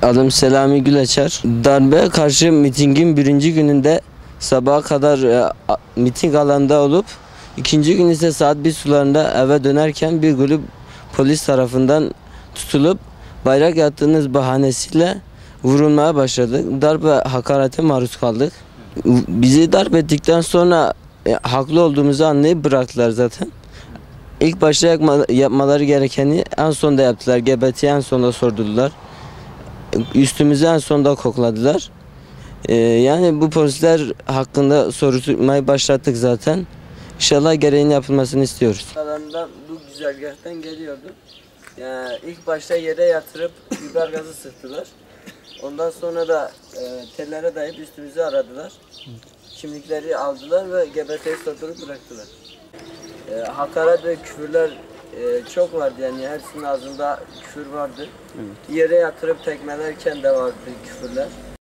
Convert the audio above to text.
Adım Selami Güleçer. Darbeye karşı mitingin birinci gününde sabaha kadar miting alanında olup ikinci gün ise saat 1 sularında eve dönerken bir grup polis tarafından tutulup bayrak yattığınız bahanesiyle vurulmaya başladık. Darp ve hakarete maruz kaldık. Bizi darp ettikten sonra haklı olduğumuzu anlayıp bıraktılar zaten. İlk başta yapmaları gerekeni en sonda yaptılar. GBT'yi en sonda sordular. Üstümüzü en sonda kokladılar. Yani bu polisler hakkında soruşturmayı başlattık zaten. İnşallah gereğinin yapılmasını istiyoruz. Alandan bu güzergahtan geliyordu. Yani ilk başta yere yatırıp biber gazı sıktılar. Ondan sonra da tellere dayayıp üstümüzü aradılar. Kimlikleri aldılar ve GBT'yi sordurup bıraktılar. Hakaret ve küfürler çok vardı, yani hepsinin ağzında küfür vardı. Evet. Yere yatırıp tekmelerken de vardı küfürler.